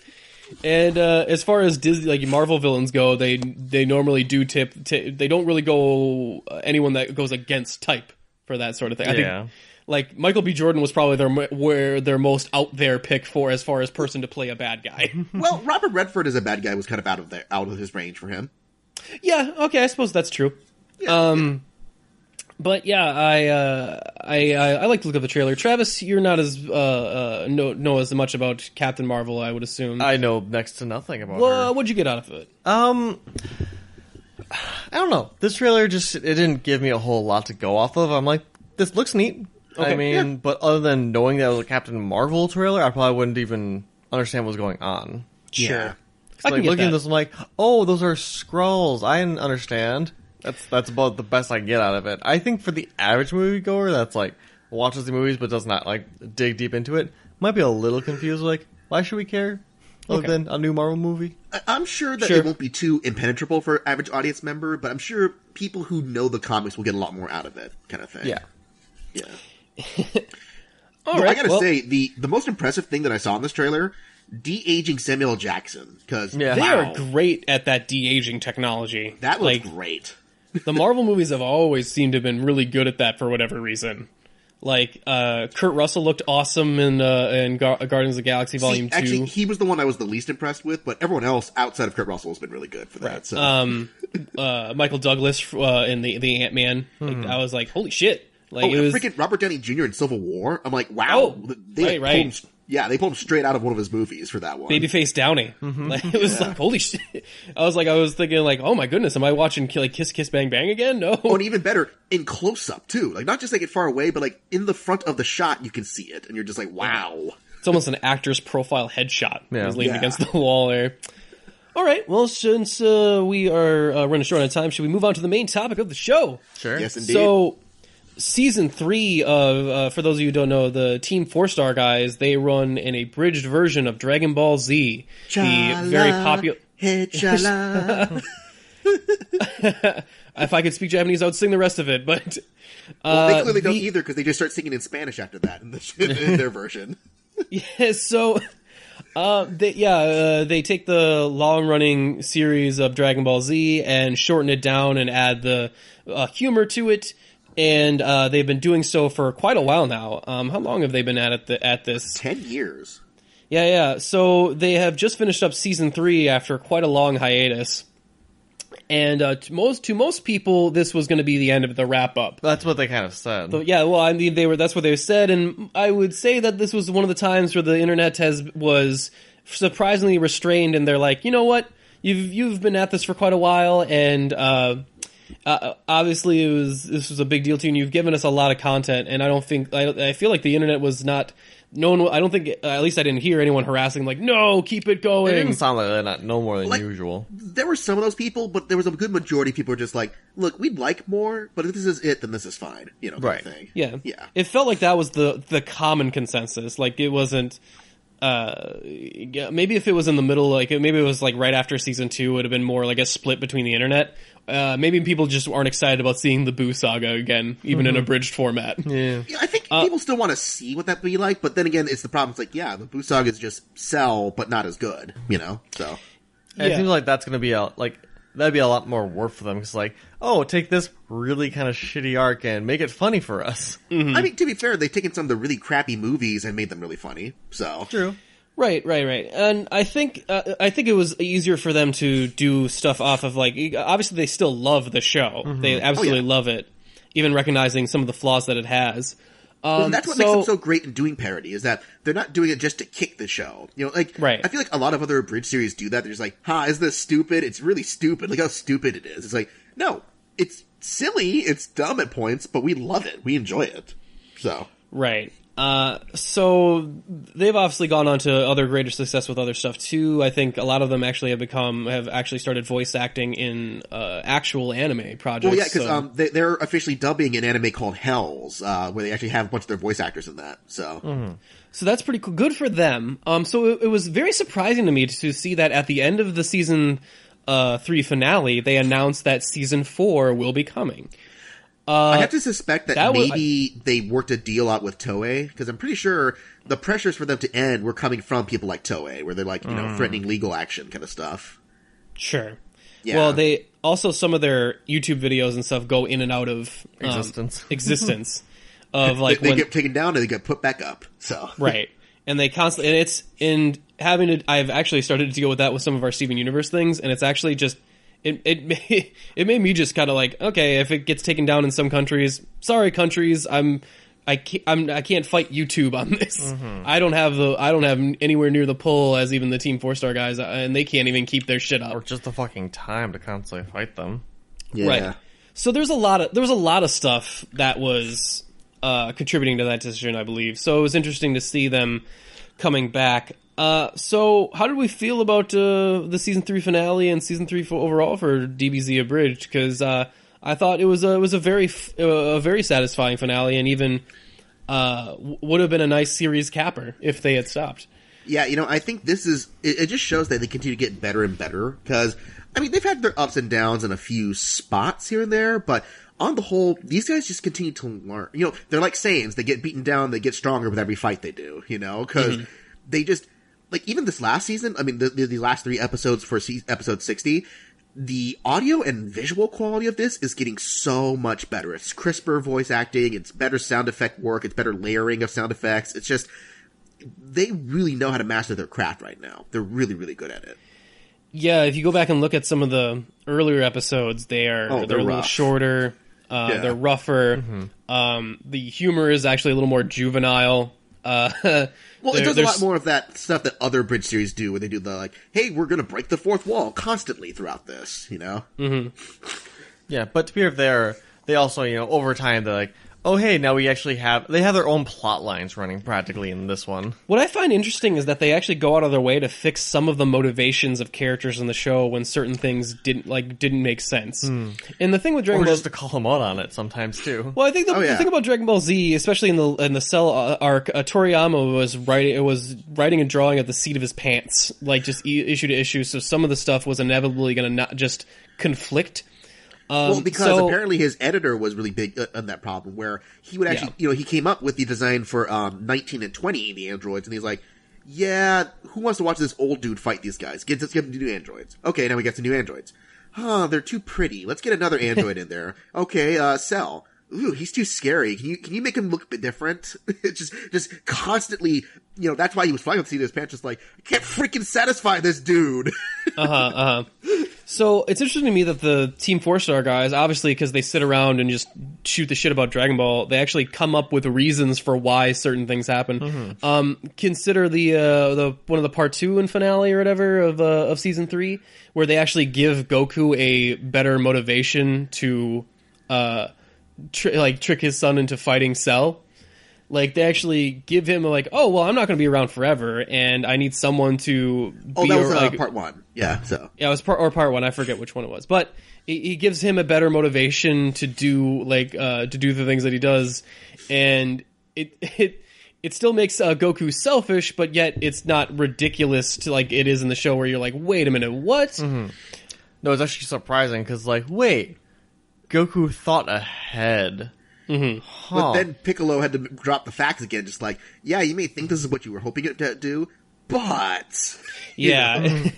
and as far as Disney, like Marvel villains go, they normally do they don't really go anyone that goes against type for that sort of thing. I think, like Michael B. Jordan was probably their most out there pick for as far as person to play a bad guy. Well, Robert Redford as a bad guy was kind of out of his range for him. Yeah, okay, I suppose that's true. Yeah, But yeah, I like to look at the trailer. Travis, you're not as know as much about Captain Marvel, I would assume. I know next to nothing about her. What'd you get out of it? I don't know. This trailer it didn't give me a whole lot to go off of. I'm like, this looks neat. Okay, I mean, but other than knowing that it was a Captain Marvel trailer, I probably wouldn't even understand what's going on. Sure. So, like, looking at this, I'm like, oh, those are Skrulls. I didn't understand. That's about the best I get out of it. I think for the average moviegoer that's like watches the movies but does not like dig deep into it, might be a little confused. Like, why should we care? Other than a new Marvel movie? I'm sure that it won't be too impenetrable for average audience member, but I'm sure people who know the comics will get a lot more out of it, kind of thing. Yeah. All right. I gotta say, the most impressive thing that I saw in this trailer, de-aging Samuel L. Jackson, because they are great at that de-aging technology. That was great. The Marvel movies have always seemed to have been really good at that for whatever reason. Like, Kurt Russell looked awesome in Guardians of the Galaxy Volume 2. Actually, he was the one I was the least impressed with, but everyone else outside of Kurt Russell has been really good for that. Right. So. Michael Douglas in the Ant-Man. Like, I was like, holy shit. Like, it was freaking Robert Downey Jr. in Civil War. I'm like, wow. They pulled him straight out of one of his movies for that one. Babyface Downey. Like, it was like, holy shit. I was thinking like, oh my goodness, am I watching like Kiss Kiss Bang Bang again? No. Oh, and even better, in close up too. Like, not just like it far away, but like in the front of the shot, you can see it, and you're just like, wow. It's almost an actor's profile headshot. Yeah. He's leaning against the wall there. All right. Well, since we are running short on time, should we move on to the main topic of the show? Sure. Yes, indeed. So, Season 3 of, for those of you who don't know, the Team 4-Star guys, they run an abridged version of Dragon Ball Z. Chala, the very popular... If I could speak Japanese, I would sing the rest of it, but... they clearly don't either, because they just start singing in Spanish after that in their version. Yeah, so... they take the long-running series of Dragon Ball Z and shorten it down and add the humor to it. And they've been doing so for quite a while now. How long have they been at this? 10 years. Yeah. So they have just finished up Season 3 after quite a long hiatus. And to most people, this was going to be the end of the wrap-up. That's what they kind of said. So, yeah, well, I mean, that's what they said. And I would say that this was one of the times where the internet was surprisingly restrained. And they're like, you know what? You've been at this for quite a while, and... obviously this was a big deal to you, and you've given us a lot of content, and I feel like the internet was not, I don't think, at least I didn't hear anyone harassing, like, no, keep it going. It didn't sound like that, no more than usual. There were some of those people, but there was a good majority of people who were just like, look, we'd like more, but if this is it, then this is fine, kind of thing. Yeah. It felt like that was the common consensus, like, it wasn't, maybe if it was in the middle, like, maybe it was like right after Season 2, it would have been more like a split between the internet. Maybe people just aren't excited about seeing the Boo Saga again, even in abridged format. Yeah, I think people still want to see what that would be like, but then again, it's the problem. It's like, yeah, the Boo Saga is just sell, but not as good, so. And it seems like that's going to be that'd be a lot more work for them, because like, oh, take this really kind of shitty arc and make it funny for us. Mm-hmm. I mean, to be fair, they've taken some of the really crappy movies and made them really funny, so. True. Right. And I think it was easier for them to do stuff off of, like, obviously they still love the show. Mm-hmm. They absolutely love it, even recognizing some of the flaws that it has. Well, that's what makes them so great in doing parody, is that they're not doing it just to kick the show. Right. I feel like a lot of other abridged series do that. They're just like, is this stupid? It's really stupid. Look how stupid it is. It's like, no, it's silly. It's dumb at points, but we love it. We enjoy it. So. Right. So they've obviously gone on to other greater success with other stuff too. I think a lot of them actually have actually started voice acting in actual anime projects. Well, yeah, because they're officially dubbing an anime called Hells, where they actually have a bunch of their voice actors in that. So, so that's pretty cool. Good for them. So it was very surprising to me to see that at the end of the season 3 finale, they announced that Season 4 will be coming. I have to suspect that maybe they worked a deal out with Toei, because I'm pretty sure the pressures for them to end were coming from people like Toei, where they're like, threatening legal action kind of stuff. Sure. Yeah. Well, they also, some of their YouTube videos and stuff go in and out of existence of like they get taken down and they get put back up. So right, and they constantly, and it's in having it. I've actually started to deal with that with some of our Steven Universe things, and it's actually just. It made me just kind of like, okay, if it gets taken down in some countries, sorry countries, I can't fight YouTube on this. Mm-hmm. I don't have anywhere near the pull as even the Team 4-Star guys, and they can't even keep their shit up. Or just the fucking time to constantly fight them. Yeah. Right. So there was a lot of stuff that was contributing to that decision, I believe. So it was interesting to see them coming back. So how did we feel about the season 3 finale and season 3 overall for DBZ Abridged? Because I thought it was a very satisfying finale, and even would have been a nice series capper if they had stopped. Yeah, I think it just shows that they continue to get better and better, because, I mean, they've had their ups and downs in a few spots here and there, but on the whole, these guys just continue to learn. They're like Saiyans. They get beaten down, they get stronger with every fight they do, because they just, like, even this last season, I mean, the last 3 episodes for episode 60, the audio and visual quality of this is getting so much better. It's crisper voice acting, it's better sound effect work, it's better layering of sound effects. It's just, they really know how to master their craft right now. They're really, really good at it. Yeah, if you go back and look at some of the earlier episodes, they're a little shorter, they're rougher. The humor is actually a little more juvenile. Well, it does a lot more of that stuff that other Bridge series do, where they do the, like, hey, we're going to break the fourth wall constantly throughout this, Yeah, but to be fair, they also, over time, they're like, oh, hey, now they have their own plot lines running practically in this one. What I find interesting is that they actually go out of their way to fix some of the motivations of characters in the show when certain things didn't make sense. And the thing with Dragon Ball, just to call them out on it sometimes too. Well, I think the thing about Dragon Ball Z, especially in the Cell arc, Toriyama was writing and drawing at the seat of his pants, like just issue to issue. So some of the stuff was inevitably going to not just conflict. Because apparently his editor was really big on that problem, where he would actually, he came up with the design for 19 and 20, the androids, and he's like, yeah, who wants to watch this old dude fight these guys? Let's get the new androids. Okay, now we got some new androids. They're too pretty. Let's get another android in there. Okay, Cell. Ooh, he's too scary. Can you make him look a bit different? It's just constantly, that's why he was flying with the seat of his pants, just like, I can't freaking satisfy this dude. So it's interesting to me that the Team 4-Star guys, obviously because they sit around and just shoot the shit about Dragon Ball, they actually come up with reasons for why certain things happen. Consider the one of the part 2 and finale or whatever of season 3, where they actually give Goku a better motivation to trick his son into fighting Cell. Like, they actually give him oh, well, I'm not going to be around forever, and I need someone to be... Oh, that was part 1. Yeah, so... Yeah, it was part 1. I forget which one it was. But he gives him a better motivation to do, to do the things that he does, and it still makes Goku selfish, but yet it's not ridiculous to, like, it is in the show where you're like, wait a minute, what? No, it's actually surprising, because, wait, Goku thought ahead... But then Piccolo had to drop the facts again, just like, yeah, you may think this is what you were hoping it to do, but... Yeah.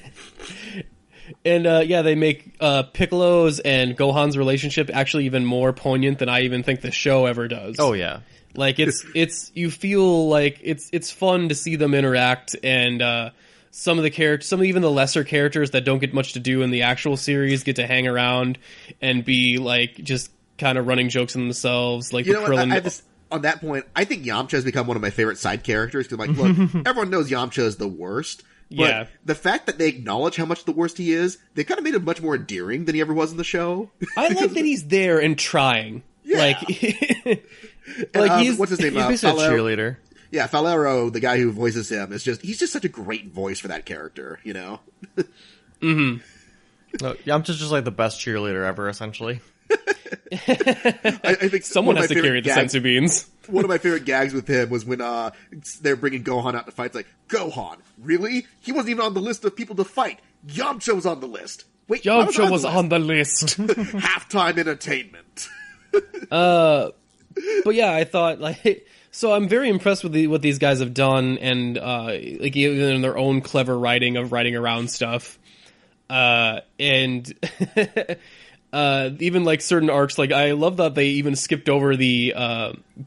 And, they make Piccolo's and Gohan's relationship actually even more poignant than I even think the show ever does. Oh, yeah. Like, it's you feel like it's fun to see them interact, and some of the characters, even the lesser characters that don't get much to do in the actual series get to hang around and be, just kind of running jokes on themselves, like on that point, I think Yamcha has become one of my favorite side characters, because, look, everyone knows Yamcha is the worst, but the fact that they acknowledge how much the worst he is, they kind of made him much more endearing than he ever was in the show. I like that he's there and trying. Yeah. What's his name? He's basically a cheerleader. Yeah, Falero, the guy who voices him, he's just such a great voice for that character, No, Yamcha's just the best cheerleader ever, essentially. I think someone has to carry the senzu beans. One of my favorite gags with him was when they're bringing Gohan out to fight. It's like, Gohan, really? He wasn't even on the list of people to fight. Yamcha was on the list. Wait, Yamcha was on the list. Halftime entertainment. But yeah, I thought so I'm very impressed with what these guys have done, and even in their own clever writing around stuff, and. Even certain arcs, I love that they even skipped over the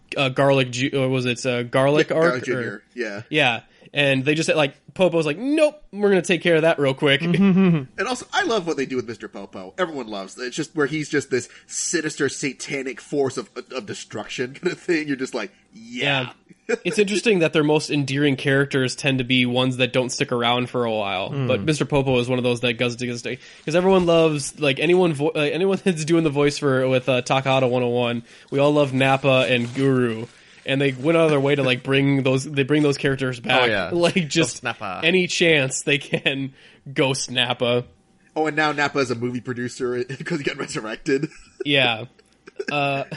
garlic arc? Garlic Jr. Yeah. And they just like, Popo's like, nope, we're going to take care of that real quick. And also, I love what they do with Mr. Popo. Everyone loves it. It's just where he's just this sinister, satanic force of destruction kind of thing. You're just like, yeah. It's interesting that their most endearing characters tend to be ones that don't stick around for a while. But Mr. Popo is one of those that goes to stay. Because everyone loves, like, anyone that's doing the voice with Takahata 101, we all love Nappa and Guru. And they went out of their way to like bring those characters back. Oh, yeah. Like just Nappa. Any chance they can ghost Nappa. Oh, and now Nappa is a movie producer because he got resurrected. Yeah. And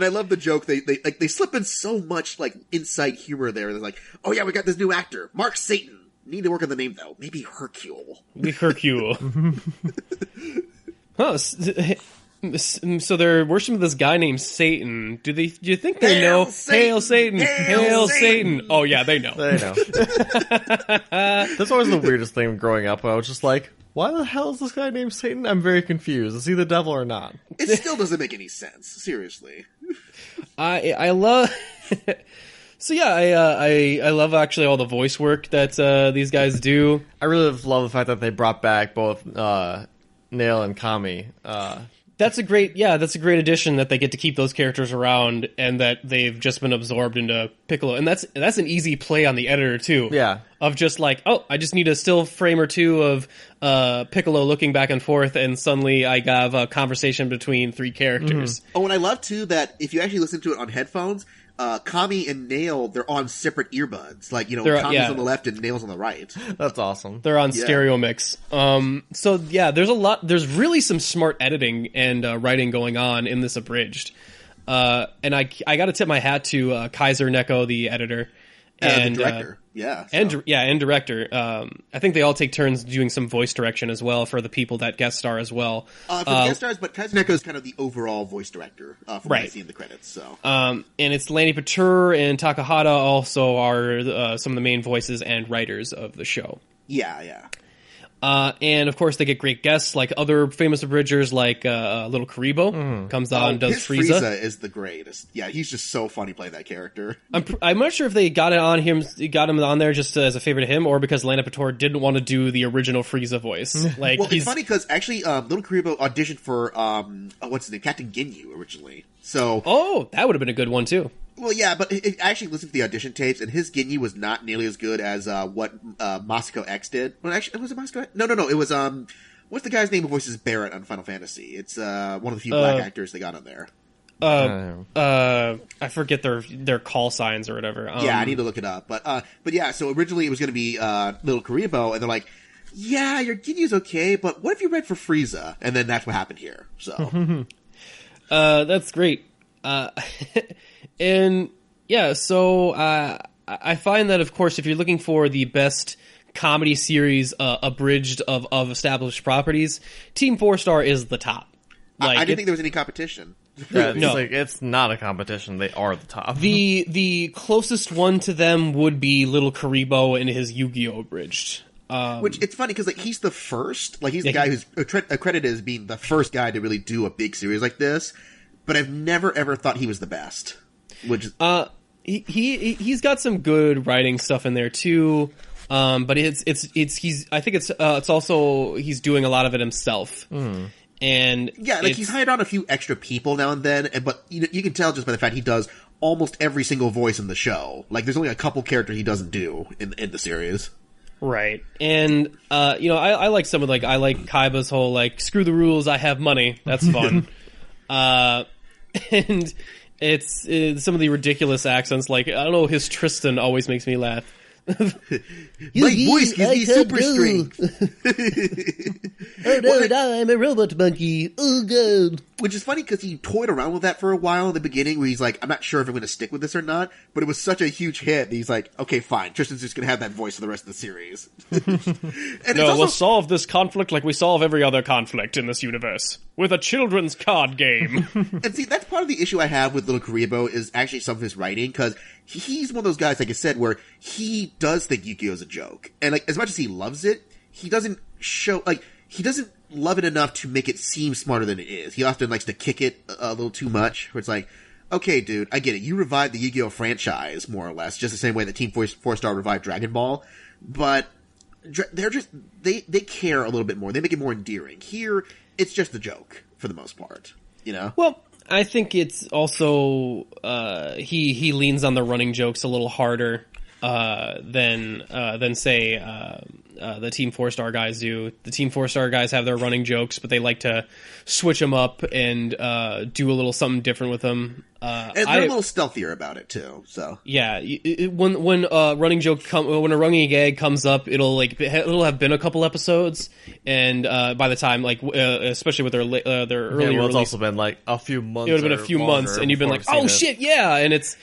I love the joke. They slip in so much like inside humor there. They're like, oh yeah, we got this new actor, Mark Satan. Need to work on the name though. Maybe Hercule. Huh. So they're worshiping this guy named Satan. Do you think they know? Hail Satan! Hail Satan! Oh yeah, they know. They know. That's always the weirdest thing growing up. I was just like, why the hell is this guy named Satan? I'm very confused. Is he the devil or not? It still doesn't make any sense. Seriously. I love. So yeah, I love actually all the voice work that these guys do. I really love the fact that they brought back both Nail and Kami. That's a great addition that they get to keep those characters around and that they've just been absorbed into Piccolo. And that's an easy play on the editor too. Yeah. Of just like, oh, I just need a still frame or two of Piccolo looking back and forth and suddenly I have a conversation between three characters. Oh, and I love too that if you actually listen to it on headphones, Kami and Nail, they're on separate earbuds. Like, Kami's on the left and Nail's on the right. That's awesome. They're on stereo mix. So yeah, there's really some smart editing and writing going on in this Abridged. And I got to tip my hat to Kaiser Neko, the editor. And the director. And director. I think they all take turns doing some voice direction as well for the people that guest star as well. For the guest stars, but Kazuneko is kind of the overall voice director from what I see in the credits. So, and it's Lanny Patur and Takahata also are some of the main voices and writers of the show. Yeah. And of course they get great guests like other famous abridgers like Little Karibo comes on, does his Frieza. Frieza is the greatest. Yeah, he's just so funny playing that character. I'm not sure if they got him on there just as a favor to him or because Lana Pator didn't want to do the original Frieza voice. Like, well, it's funny because actually Little Karibo auditioned for what's his name, Captain Ginyu originally. So that would have been a good one too. Well, yeah, but I actually listened to the audition tapes, and his Ginyu was not nearly as good as what Masako X did. Well, actually, was it Masako X? No. It was what's the guy's name who voices Barrett on Final Fantasy? It's one of the few black actors they got on there. I forget their call signs or whatever. Yeah, I need to look it up. But yeah, so originally it was going to be Little Karibo, and they're like, yeah, your Ginyu's okay, but what if you read for Frieza? And then that's what happened here. So that's great. And yeah, so I find that, of course, if you're looking for the best comedy series abridged of established properties, Team 4-Star is the top. Like, I didn't think there was any competition. No, it's not a competition. They are the top. The closest one to them would be Little Karibo and his Yu-Gi-Oh! Abridged. Which, it's funny, because like, he's the first. Like, he's the guy who's accredited as being the first guy to really do a big series like this. But I've never, ever thought he was the best. Which he's got some good writing stuff in there too, but it's also he's doing a lot of it himself, and yeah, like he's hired on a few extra people now and then, but you can tell just by the fact he does almost every single voice in the show. Like there's only a couple characters he doesn't do in the series. Right, and I like some of I like Kaiba's whole like screw the rules, I have money. That's fun, and. It's some of the ridiculous accents, like, I don't know, his Tristan always makes me laugh. My voice gives me super strength. Oh no, now I'm a robot monkey. Oh god. Which is funny because he toyed around with that for a while in the beginning where he's like, I'm not sure if I'm going to stick with this or not, but it was such a huge hit that he's like, okay, fine, Tristan's just going to have that voice for the rest of the series. We'll solve this conflict like we solve every other conflict in this universe. With a children's card game. And see, that's part of the issue I have with Little Karibo is actually some of his writing, because he's one of those guys, like I said, where he does think Yu-Gi-Oh! Is a joke. And like, as much as he loves it, he doesn't love it enough to make it seem smarter than it is. He often likes to kick it a little too much, where it's like, okay, dude, I get it. You revived the Yu-Gi-Oh franchise, more or less, just the same way that Team 4-Star revived Dragon Ball, but they're just, they care a little bit more. They make it more endearing. Here, it's just a joke, for the most part, you know? Well, I think it's also, he leans on the running jokes a little harder, than say, the Team 4-Star guys do. The Team 4-Star guys have their running jokes, but they like to switch them up and do a little something different with them. And they're a little stealthier about it too. So yeah, when a running gag comes up, it'll have been a couple episodes, and by the time especially with their earlier it's release, also been like a few months. It would have been a few months, and you've been like, oh shit, yeah, and it's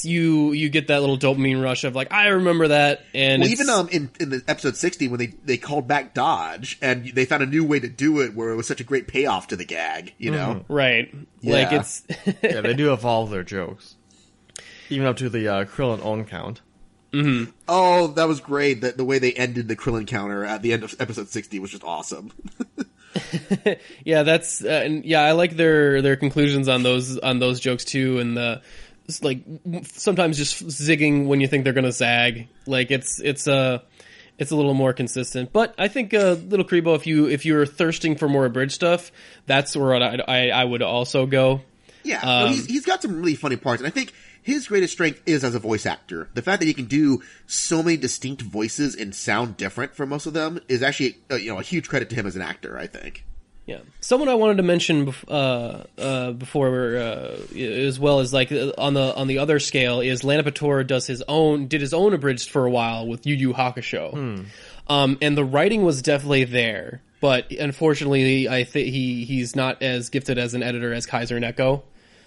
you get that little dopamine rush of like, I remember that. And even in the episode 60 when they called back Dodge and they found a new way to do it where it was such a great payoff to the gag, you know? Right. Yeah. Like it's yeah, they do evolve their jokes, even up to the Krillin own count. Mm-hmm. Oh, that was great. The way they ended the Krillin counter at the end of episode 60 was just awesome. Yeah, that's I like their conclusions on those jokes too, and like sometimes just zigging when you think they're gonna zag. Like it's a little more consistent. But I think Little Karibo, if you're thirsting for more abridged stuff, that's where I would also go. Yeah, he's got some really funny parts, and I think his greatest strength is as a voice actor. The fact that he can do so many distinct voices and sound different for most of them is actually a huge credit to him as an actor, I think. Yeah, someone I wanted to mention before, as well as like on the other scale, is Lana Pator did his own abridged for a while with Yu Yu Hakusho, and the writing was definitely there, but unfortunately, I think he's not as gifted as an editor as Kaiser Neko.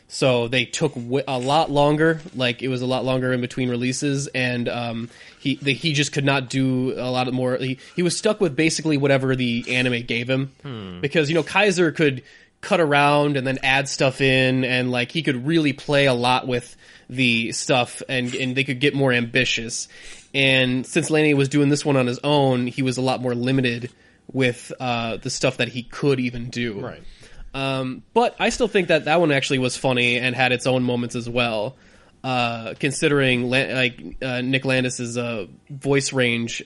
So they took a lot longer. Like it was a lot longer in between releases, and he just could not do a lot more. He was stuck with basically whatever the anime gave him, because Kaiser could cut around and then add stuff in, and like he could really play a lot with the stuff, and they could get more ambitious. And since Laney was doing this one on his own, he was a lot more limited with the stuff that he could even do. Right. But I still think that one actually was funny and had its own moments as well. Considering Nick Landis's voice range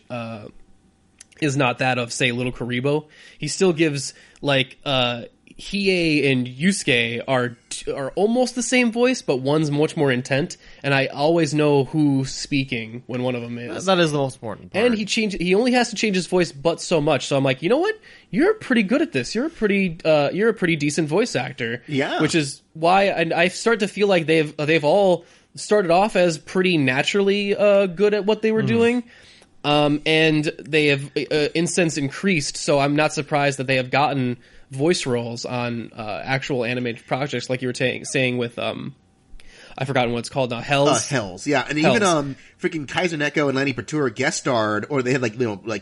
is not that of, say, Little Karibo, he still gives Hiei and Yusuke are almost the same voice, but one's much more intent, and I always know who's speaking when one of them is. That is the most important part. And he only has to change his voice but so much. So I'm like, you know what? You're pretty good at this. You're a pretty decent voice actor. Yeah. Which is why I start to feel like they've all started off as pretty naturally good at what they were doing. And they have since increased, so I'm not surprised that they have gotten voice roles on actual animated projects, like you were saying with I've forgotten what it's called now. Hells, yeah, and Hells. Even freaking Kaiser Neko and Lanny Patura guest starred, or they had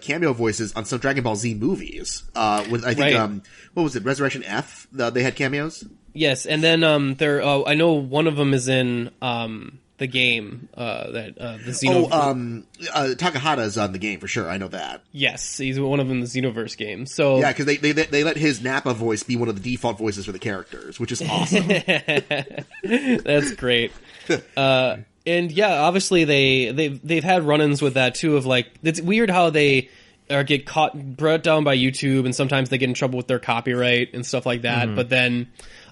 cameo voices on some Dragon Ball Z movies. With I think Right. What was it, Resurrection F? They had cameos. Yes, and then I know one of them is in the game that the Xeno. Takahata's on the game for sure. I know that. Yes, he's one of them in the Xenoverse game. So Yeah, because they let his Nappa voice be one of the default voices for the characters, which is awesome. that's great. And yeah, obviously they've had run-ins with that too. Of like, it's weird how they get brought down by YouTube, and sometimes they get in trouble with their copyright and stuff like that. But then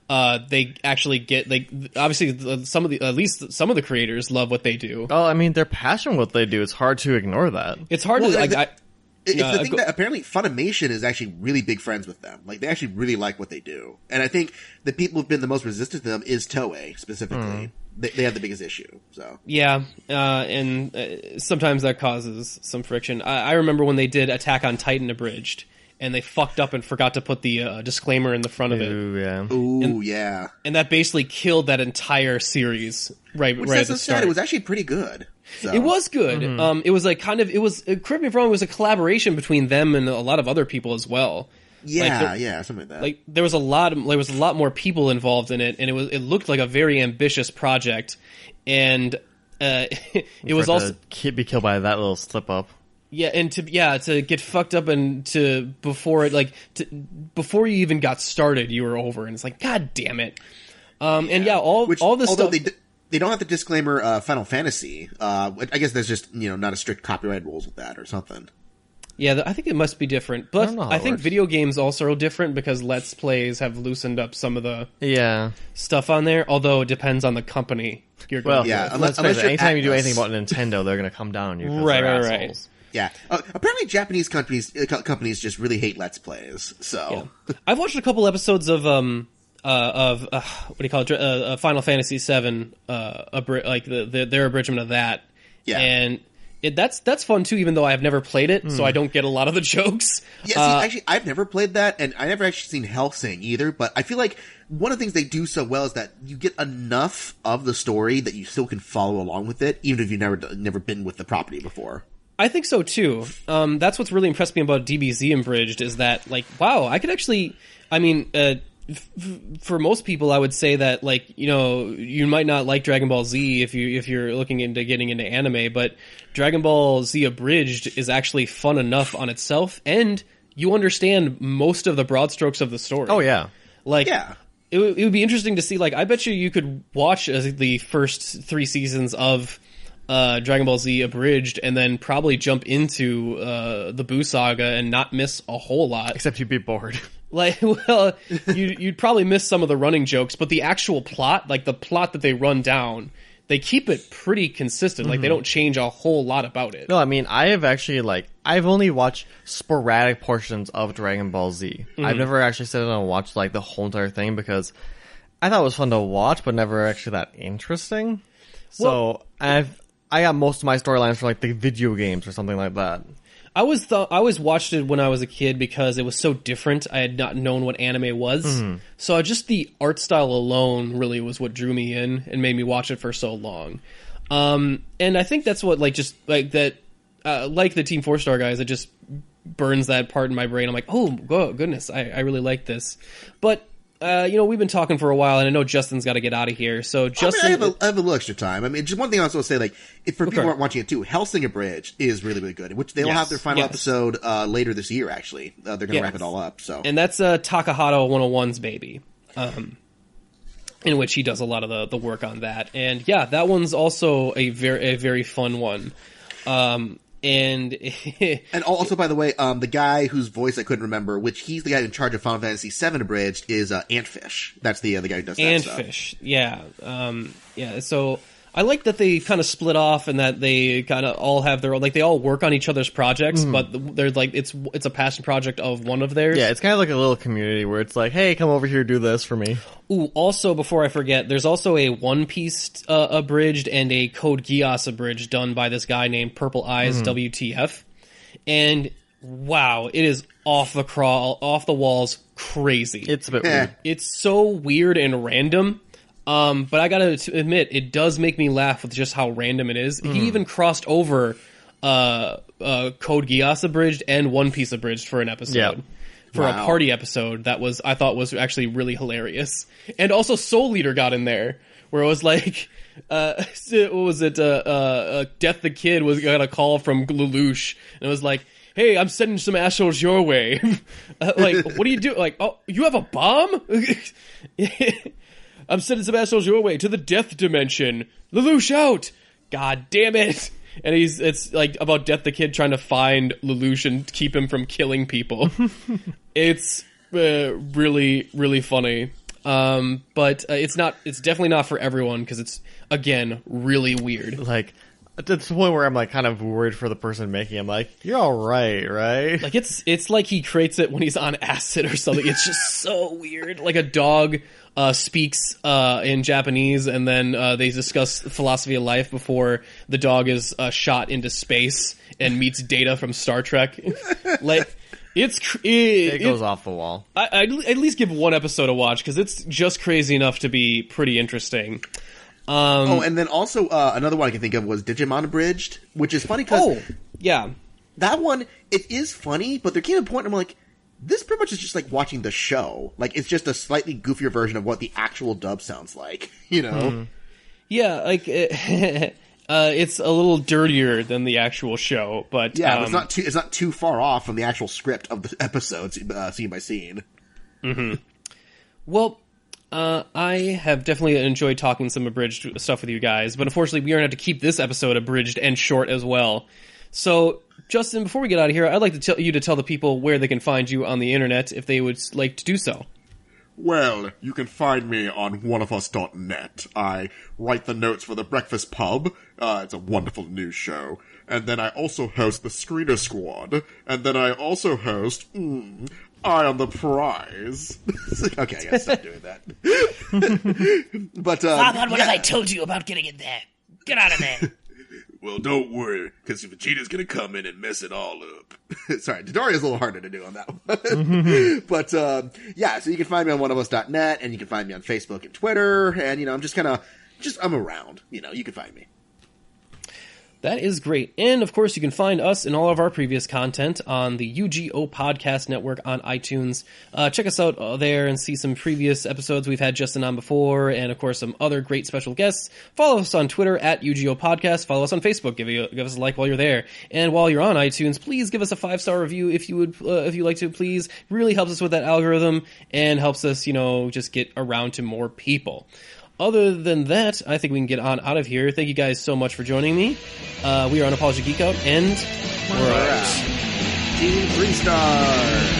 they actually get obviously at least some of the creators love what they do. Oh, I mean, they're passionate what they do. It's hard to ignore that. It's hard to It's the thing that apparently Funimation is actually really big friends with them. Like, they actually really like what they do. And I think the people who've been the most resistant to them is Toei, specifically. They have the biggest issue, so. Yeah, and sometimes that causes some friction. I remember when they did Attack on Titan Abridged, and they fucked up and forgot to put the disclaimer in the front of it. Ooh, yeah. Ooh, yeah. And that basically killed that entire series right at the start. It was actually pretty good. So. It was good. It was like correct me if I'm wrong, it was a collaboration between them and a lot of other people as well. Yeah, something like that. Like there was a lot more people involved in it, and it looked like a very ambitious project, and it was also be killed by that little slip up. Yeah, and to get fucked up and before you even got started, you were over, and it's like, God damn it. And yeah, all this although stuff. they don't have the disclaimer Final Fantasy. I guess there's just not a strict copyright rules with that or something. Yeah, I think it must be different. But I think video games also are different because Let's Plays have loosened up some of the stuff on there, although it depends on the company you're going Well, yeah, unless anytime you do anything about Nintendo, they're going to come down on you. Right. Yeah. Apparently Japanese companies just really hate Let's Plays, so... Yeah. I've watched a couple episodes of what do you call it? Final Fantasy VII, their abridgment of that. Yeah. And... that's fun too, even though I've never played it, so I don't get a lot of the jokes. Yeah, see, actually, I've never played that, and I never actually seen Hellsing either, but I feel like one of the things they do so well is that you get enough of the story that you still can follow along with it, even if you've never been with the property before. I think so too. That's what's really impressed me about DBZ Abridged is that, like, wow, I could actually, I mean, for most people, I would say that, like, you might not like Dragon Ball Z if you're looking into getting into anime, but Dragon Ball Z Abridged is actually fun enough on itself, and you understand most of the broad strokes of the story. Oh yeah, it would be interesting to see. Like, I bet you could watch the first 3 seasons of Dragon Ball Z Abridged and then probably jump into the Buu Saga and not miss a whole lot. Except you'd be bored. Like, well, you'd probably miss some of the running jokes, but the actual plot, like the plot that they run down, they keep it pretty consistent. Like, they don't change a whole lot about it. No, I mean, I have actually, I've only watched sporadic portions of Dragon Ball Z. I've never actually sat down and watched, the whole entire thing because I thought it was fun to watch, but never actually that interesting. So, I got most of my storylines for, the video games or something like that. I always watched it when I was a kid because it was so different. I had not known what anime was. So just the art style alone really was what drew me in and made me watch it for so long. And I think that's what, like the Team 4-Star guys, it just burns that part in my brain. I'm like, oh, goodness, I really like this. But we've been talking for a while, and I know Justin's got to get out of here. So, Justin, I have a little extra time. I mean, just one thing I was going to say, if for people who aren't watching it too, Hellsing Abridged is really, really good. Which they'll have their final episode later this year. Actually, they're going to wrap it all up. So, and that's Takahata 101's baby, in which he does a lot of the work on that. And yeah, that one's also a very fun one. And also, by the way, the guy whose voice I couldn't remember, which he's the guy in charge of Final Fantasy VII Abridged, is Antfish. That's the guy who does that stuff. Antfish, yeah. So I like that they kind of split off and that they kind of all have their own, they all work on each other's projects, but they're it's a passion project of one of theirs. Yeah, it's kind of like a little community where it's like, hey, come over here, do this for me. Ooh, also, before I forget, there's also a One Piece abridged and a Code Geass abridged done by this guy named Purple Eyes WTF. And wow, it is off the walls crazy. It's a bit weird. It's so weird and random. But I gotta admit, it does make me laugh with just how random it is. He even crossed over Code Geass abridged and One Piece abridged for an episode. For a party episode that I thought was actually really hilarious. And also Soul Eater got in there, where it was like, what was it, Death the Kid got a call from Lelouch, and it was like, hey, I'm sending some assholes your way. What do you do? Like, oh, you have a bomb? I'm sending some assholes your way to the death dimension. Lelouch out! God damn it! And it's like about Death the Kid trying to find Lelouch and keep him from killing people. It's really, really funny. But it's definitely not for everyone because it's, again, really weird. To the point where I'm kind of worried for the person making it. I'm like, you're alright, right? Like it's like he creates it when he's on acid or something. It's just so weird. Like a dog speaks in Japanese, and then they discuss philosophy of life before the dog is shot into space and meets Data from Star Trek. It goes off the wall. I'd at least give one episode a watch because it's just crazy enough to be pretty interesting. And then also another one I can think of was Digimon Abridged, which is funny because that one, it is funny, but there came a point I'm like, this pretty much is just like watching the show. Like, it's just a slightly goofier version of what the actual dub sounds like, you know? Yeah, like, it's a little dirtier than the actual show, but... Yeah, but it's not too far off from the actual script of the episodes, scene by scene. Well, I have definitely enjoyed talking some abridged stuff with you guys, but unfortunately we are going to have to keep this episode abridged and short as well. So, Justin, before we get out of here, I'd like to tell you to tell the people where they can find you on the internet if they would like to do so. Well, you can find me on oneofus.net. I write the notes for The Breakfast Pub. It's a wonderful news show. And then I also host The Screener Squad. And then I also host, Eye on the Prize. Okay, I gotta stop doing that. But, Bob, what have I told you about getting in there? Get out of there. Well, don't worry, because Vegeta's gonna come in and mess it all up. Sorry, Dodoria's a little harder to do on that one. But, yeah, so you can find me on oneofus.net, and you can find me on Facebook and Twitter, and, I'm just I'm around. You can find me. That is great. And, of course, you can find us and all of our previous content on the UGO Podcast Network on iTunes. Check us out there and see some previous episodes we've had Justin on before, and, of course, some other great special guests. Follow us on Twitter at UGO Podcast. Follow us on Facebook. Give us a like while you're there. And while you're on iTunes, please give us a 5-star review if you like to, please. Really helps us with that algorithm and helps us, just get around to more people. Other than that, I think we can get on out of here. Thank you guys so much for joining me. We are Unapologetic Geek Out, and we're out. Team 3 stars.